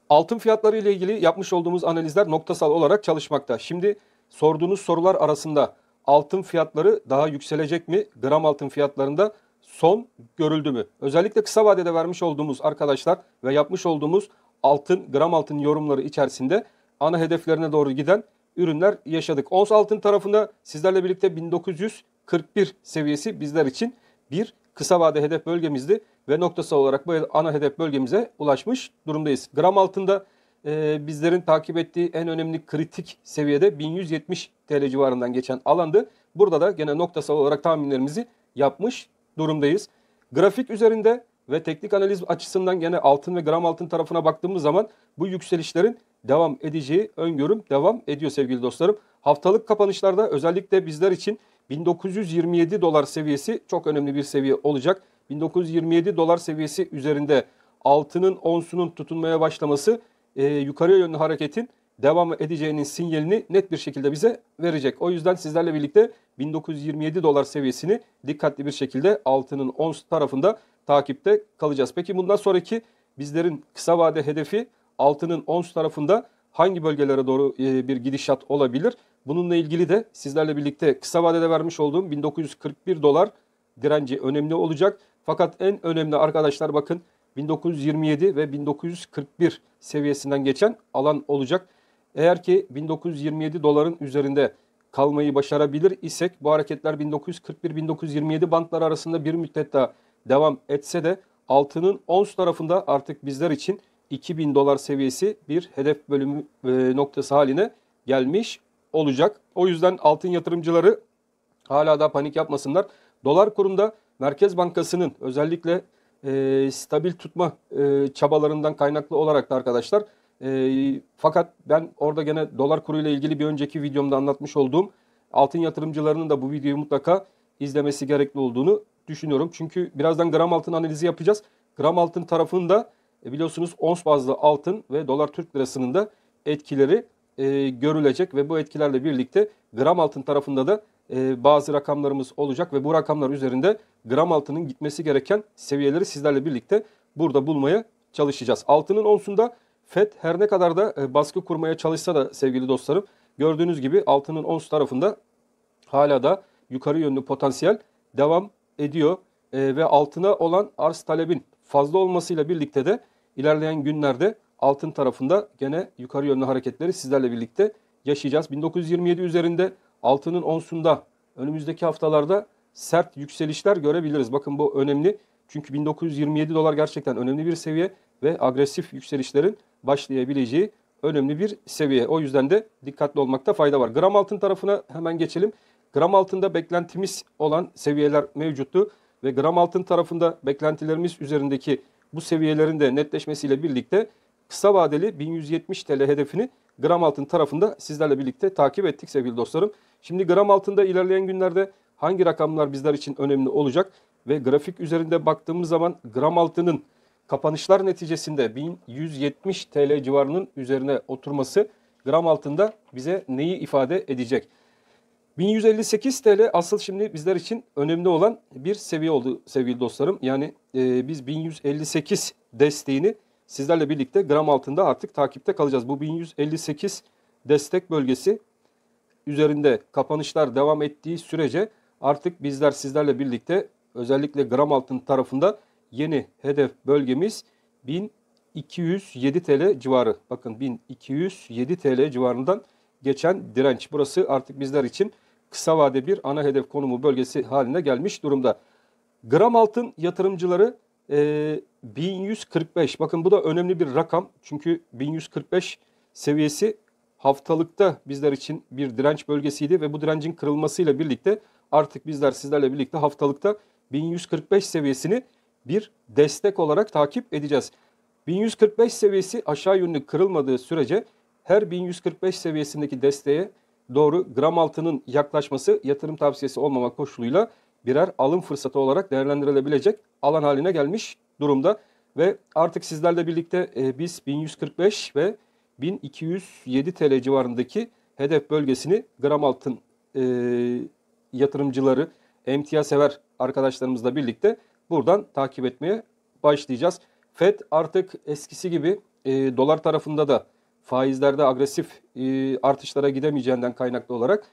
Altın fiyatları ile ilgili yapmış olduğumuz analizler noktasal olarak çalışmakta. Şimdi sorduğunuz sorular arasında altın fiyatları daha yükselecek mi? Gram altın fiyatlarında son görüldü mü? Özellikle kısa vadede vermiş olduğumuz arkadaşlar ve yapmış olduğumuz altın, gram altın yorumları içerisinde ana hedeflerine doğru giden ürünler yaşadık. Ons altın tarafında sizlerle birlikte 1941 seviyesi bizler için bir kısa vade hedef bölgemizdi ve noktasal olarak bu ana hedef bölgemize ulaşmış durumdayız. Gram altında bizlerin takip ettiği en önemli kritik seviyede 1170 TL civarından geçen alandı. Burada da gene noktasal olarak tahminlerimizi yapmış durumdayız. Grafik üzerinde ve teknik analiz açısından gene altın ve gram altın tarafına baktığımız zaman bu yükselişlerin devam edeceği öngörüm devam ediyor sevgili dostlarım. Haftalık kapanışlarda özellikle bizler için 1927 dolar seviyesi çok önemli bir seviye olacak. 1927 dolar seviyesi üzerinde altının onsunun tutunmaya başlaması yukarıya yönlü hareketin devam edeceğinin sinyalini net bir şekilde bize verecek. O yüzden sizlerle birlikte 1927 dolar seviyesini dikkatli bir şekilde altının ons tarafında takipte kalacağız. Peki bundan sonraki bizlerin kısa vade hedefi altının ons tarafında hangi bölgelere doğru bir gidişat olabilir? Bununla ilgili de sizlerle birlikte kısa vadede vermiş olduğum 1941 dolar direnci önemli olacak. Fakat en önemli arkadaşlar bakın 1927 ve 1941 seviyesinden geçen alan olacak. Eğer ki 1927 doların üzerinde kalmayı başarabilir isek bu hareketler 1941-1927 bantları arasında bir müddet daha devam etse de altının ons tarafında artık bizler için 2000 dolar seviyesi bir hedef bölümü noktası haline gelmiş olacak. O yüzden altın yatırımcıları hala da panik yapmasınlar. Dolar kurunda Merkez Bankası'nın özellikle stabil tutma çabalarından kaynaklı olarak da arkadaşlar fakat ben orada gene dolar kuruyla ilgili bir önceki videomda anlatmış olduğum altın yatırımcılarının da bu videoyu mutlaka izlemesi gerekli olduğunu düşünüyorum. Çünkü birazdan gram altın analizi yapacağız. Gram altın tarafında biliyorsunuz ons bazlı altın ve dolar Türk lirasının da etkileri görülecek ve bu etkilerle birlikte gram altın tarafında da bazı rakamlarımız olacak ve bu rakamlar üzerinde gram altının gitmesi gereken seviyeleri sizlerle birlikte burada bulmaya çalışacağız. Altının onsunda FED her ne kadar da baskı kurmaya çalışsa da sevgili dostlarım gördüğünüz gibi altının ons tarafında hala da yukarı yönlü potansiyel devam ediyor. Ve altına olan arz talebin fazla olmasıyla birlikte de ilerleyen günlerde altın tarafında gene yukarı yönlü hareketleri sizlerle birlikte yaşayacağız. 1927 üzerinde altının onsunda önümüzdeki haftalarda sert yükselişler görebiliriz. Bakın bu önemli. Çünkü 1927 dolar gerçekten önemli bir seviye ve agresif yükselişlerin başlayabileceği önemli bir seviye. O yüzden de dikkatli olmakta fayda var. Gram altın tarafına hemen geçelim. Gram altında beklentimiz olan seviyeler mevcuttu ve gram altın tarafında beklentilerimiz üzerindeki bu seviyelerin de netleşmesiyle birlikte kısa vadeli 1170 TL hedefini gram altın tarafında sizlerle birlikte takip ettik sevgili dostlarım. Şimdi gram altında ilerleyen günlerde hangi rakamlar bizler için önemli olacak ve grafik üzerinde baktığımız zaman gram altının kapanışlar neticesinde 1170 TL civarının üzerine oturması gram altında bize neyi ifade edecek? 1158 TL asıl şimdi bizler için önemli olan bir seviye oldu sevgili dostlarım. Yani biz 1158 desteğini sizlerle birlikte gram altında artık takipte kalacağız. Bu 1158 destek bölgesi üzerinde kapanışlar devam ettiği sürece artık bizler sizlerle birlikte özellikle gram altın tarafında yeni hedef bölgemiz 1207 TL civarı. Bakın 1207 TL civarından geçen direnç. Burası artık bizler için kısa vade bir ana hedef konumu bölgesi haline gelmiş durumda. Gram altın yatırımcıları 1145. Bakın bu da önemli bir rakam. Çünkü 1145 seviyesi haftalıkta bizler için bir direnç bölgesiydi ve bu direncin kırılmasıyla birlikte artık bizler sizlerle birlikte haftalıkta 1145 seviyesini bir destek olarak takip edeceğiz. 1145 seviyesi aşağı yönlü kırılmadığı sürece her 1145 seviyesindeki desteğe doğru gram altının yaklaşması yatırım tavsiyesi olmamak koşuluyla birer alım fırsatı olarak değerlendirilebilecek alan haline gelmiş durumda. Ve artık sizlerle birlikte biz 1145 ve 1207 TL civarındaki hedef bölgesini gram altın yatırımcıları, emtia sever arkadaşlarımızla birlikte buradan takip etmeye başlayacağız. FED artık eskisi gibi dolar tarafında da faizlerde agresif artışlara gidemeyeceğinden kaynaklı olarak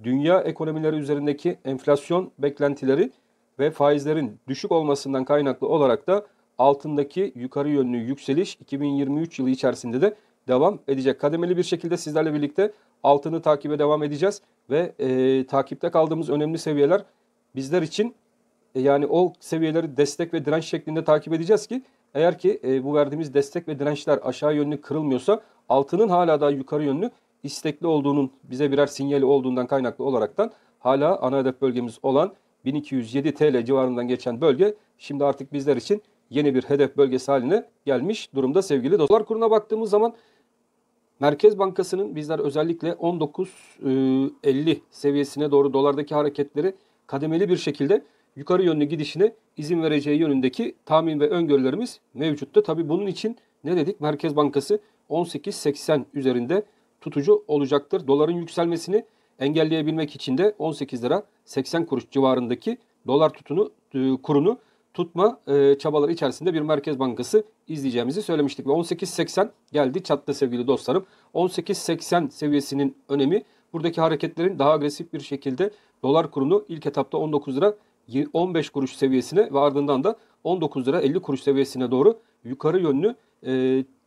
dünya ekonomileri üzerindeki enflasyon beklentileri ve faizlerin düşük olmasından kaynaklı olarak da altındaki yukarı yönlü yükseliş 2023 yılı içerisinde de devam edecek. Kademeli bir şekilde sizlerle birlikte altını takibe devam edeceğiz ve takipte kaldığımız önemli seviyeler bizler için yani o seviyeleri destek ve direnç şeklinde takip edeceğiz ki eğer ki bu verdiğimiz destek ve dirençler aşağı yönlü kırılmıyorsa altının hala daha yukarı yönlü istekli olduğunun bize birer sinyali olduğundan kaynaklı olaraktan hala ana hedef bölgemiz olan 1207 TL civarından geçen bölge şimdi artık bizler için yeni bir hedef bölgesi haline gelmiş durumda sevgili dostlar. Dolar kuruna baktığımız zaman Merkez Bankası'nın bizler özellikle 19.50 seviyesine doğru dolardaki hareketleri kademeli bir şekilde yukarı yönlü gidişine izin vereceği yönündeki tahmin ve öngörülerimiz mevcuttu. Tabii bunun için ne dedik? Merkez Bankası 18.80 üzerinde tutucu olacaktır. Doların yükselmesini engelleyebilmek için de 18 lira 80 kuruş civarındaki dolar kurunu tutma çabaları içerisinde bir Merkez Bankası izleyeceğimizi söylemiştik. Ve 18.80 geldi çattı sevgili dostlarım. 18.80 seviyesinin önemi buradaki hareketlerin daha agresif bir şekilde dolar kurunu ilk etapta 19 lira 15 kuruş seviyesine ve ardından da 19 lira 50 kuruş seviyesine doğru yukarı yönlü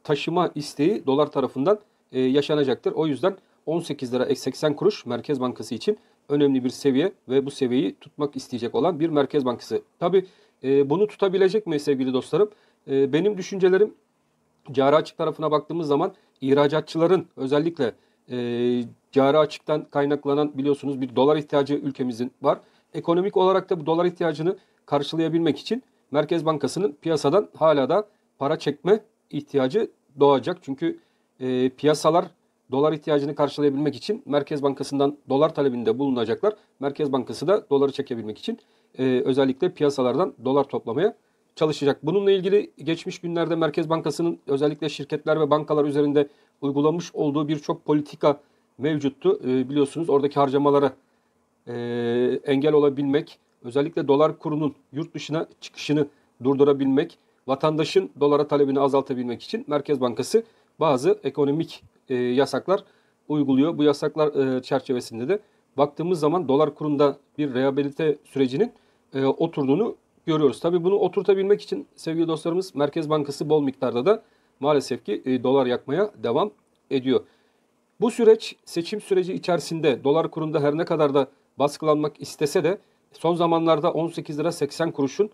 taşıma isteği dolar tarafından yaşanacaktır. O yüzden 18 lira 80 kuruş Merkez Bankası için önemli bir seviye ve bu seviyeyi tutmak isteyecek olan bir Merkez Bankası. Tabii bunu tutabilecek mi sevgili dostlarım? Benim düşüncelerim cari açık tarafına baktığımız zaman ihracatçıların özellikle cari açıktan kaynaklanan biliyorsunuz bir dolar ihtiyacı ülkemizin var. Ekonomik olarak da bu dolar ihtiyacını karşılayabilmek için Merkez Bankası'nın piyasadan hala da para çekme ihtiyacı doğacak. Çünkü piyasalar dolar ihtiyacını karşılayabilmek için Merkez Bankası'ndan dolar talebinde bulunacaklar. Merkez Bankası da doları çekebilmek için özellikle piyasalardan dolar toplamaya çalışacak. Bununla ilgili geçmiş günlerde Merkez Bankası'nın özellikle şirketler ve bankalar üzerinde uygulamış olduğu birçok politika mevcuttu. Biliyorsunuz oradaki harcamalara engel olabilmek, özellikle dolar kurunun yurt dışına çıkışını durdurabilmek, vatandaşın dolara talebini azaltabilmek için Merkez Bankası bazı ekonomik yasaklar uyguluyor. Bu yasaklar çerçevesinde de baktığımız zaman dolar kurunda bir rehabilite sürecinin oturduğunu görüyoruz. Tabii bunu oturtabilmek için sevgili dostlarımız Merkez Bankası bol miktarda da maalesef ki dolar yakmaya devam ediyor. Bu süreç seçim süreci içerisinde dolar kurunda her ne kadar da baskılanmak istese de son zamanlarda 18 lira 80 kuruşun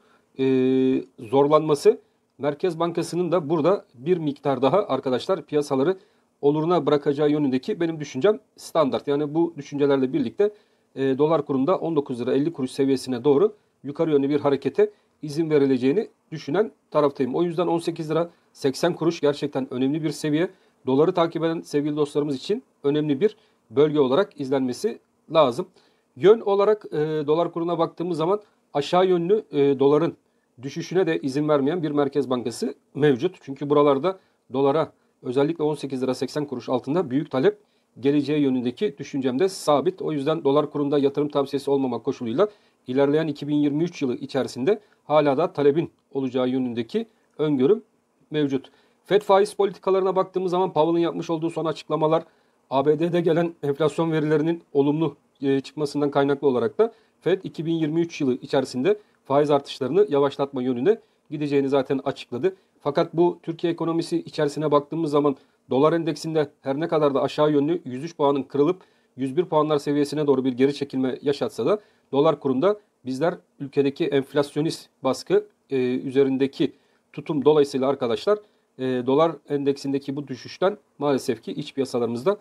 zorlanması Merkez Bankası'nın da burada bir miktar daha arkadaşlar piyasaları oluruna bırakacağı yönündeki benim düşüncem standart. Yani bu düşüncelerle birlikte dolar kurunda 19 lira 50 kuruş seviyesine doğru yukarı yönlü bir harekete izin verileceğini düşünen taraftayım. O yüzden 18 lira 80 kuruş gerçekten önemli bir seviye. Doları takip eden sevgili dostlarımız için önemli bir bölge olarak izlenmesi lazım. Yön olarak dolar kuruna baktığımız zaman aşağı yönlü doların düşüşüne de izin vermeyen bir Merkez Bankası mevcut. Çünkü buralarda dolara özellikle 18 lira 80 kuruş altında büyük talep geleceği yönündeki düşüncem de sabit. O yüzden dolar kurunda yatırım tavsiyesi olmamak koşuluyla ilerleyen 2023 yılı içerisinde hala da talebin olacağı yönündeki öngörüm mevcut. Fed faiz politikalarına baktığımız zaman Powell'ın yapmış olduğu son açıklamalar, ABD'de gelen enflasyon verilerinin olumlu çıkmasından kaynaklı olarak da Fed 2023 yılı içerisinde faiz artışlarını yavaşlatma yönüne gideceğini zaten açıkladı. Fakat bu Türkiye ekonomisi içerisine baktığımız zaman dolar endeksinde her ne kadar da aşağı yönlü 103 puanın kırılıp 101 puanlar seviyesine doğru bir geri çekilme yaşatsa da dolar kurunda bizler ülkedeki enflasyonist baskı üzerindeki tutum dolayısıyla arkadaşlar dolar endeksindeki bu düşüşten maalesef ki iç piyasalarımızda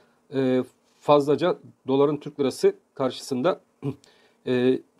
fazlaca doların Türk lirası karşısında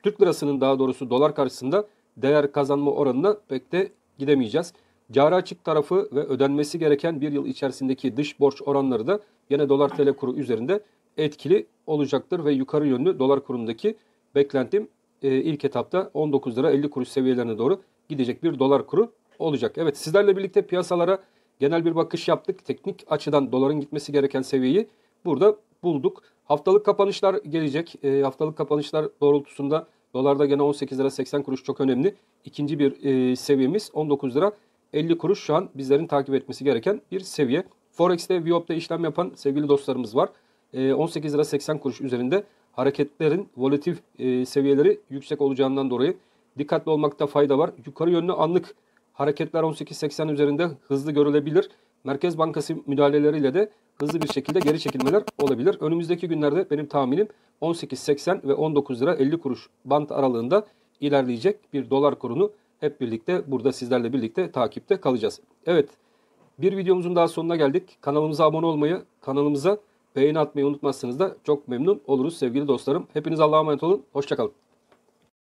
Türk lirasının daha doğrusu dolar karşısında değer kazanma oranına pek de gidemeyeceğiz. Cari açık tarafı ve ödenmesi gereken bir yıl içerisindeki dış borç oranları da yine dolar TL kuru üzerinde etkili olacaktır ve yukarı yönlü dolar kurundaki beklentim ilk etapta 19 lira 50 kuruş seviyelerine doğru gidecek bir dolar kuru olacak. Evet, sizlerle birlikte piyasalara genel bir bakış yaptık. Teknik açıdan doların gitmesi gereken seviyeyi burada bulduk. Haftalık kapanışlar gelecek. Haftalık kapanışlar doğrultusunda dolarda gene 18 lira 80 kuruş çok önemli. İkinci bir seviyemiz 19 lira 50 kuruş şu an bizlerin takip etmesi gereken bir seviye. Forex'te, Viyop'ta işlem yapan sevgili dostlarımız var. 18 lira 80 kuruş üzerinde hareketlerin volatil seviyeleri yüksek olacağından dolayı dikkatli olmakta fayda var. Yukarı yönlü anlık hareketler 18.80 üzerinde hızlı görülebilir. Merkez Bankası müdahaleleriyle de hızlı bir şekilde geri çekilmeler olabilir. Önümüzdeki günlerde benim tahminim 18.80 ve 19 lira 50 kuruş bant aralığında ilerleyecek bir dolar kurunu hep birlikte burada sizlerle birlikte takipte kalacağız. Evet, bir videomuzun daha sonuna geldik. Kanalımıza abone olmayı, kanalımıza beğeni atmayı unutmazsınız da çok memnun oluruz sevgili dostlarım. Hepiniz Allah'a emanet olun. Hoşça kalın.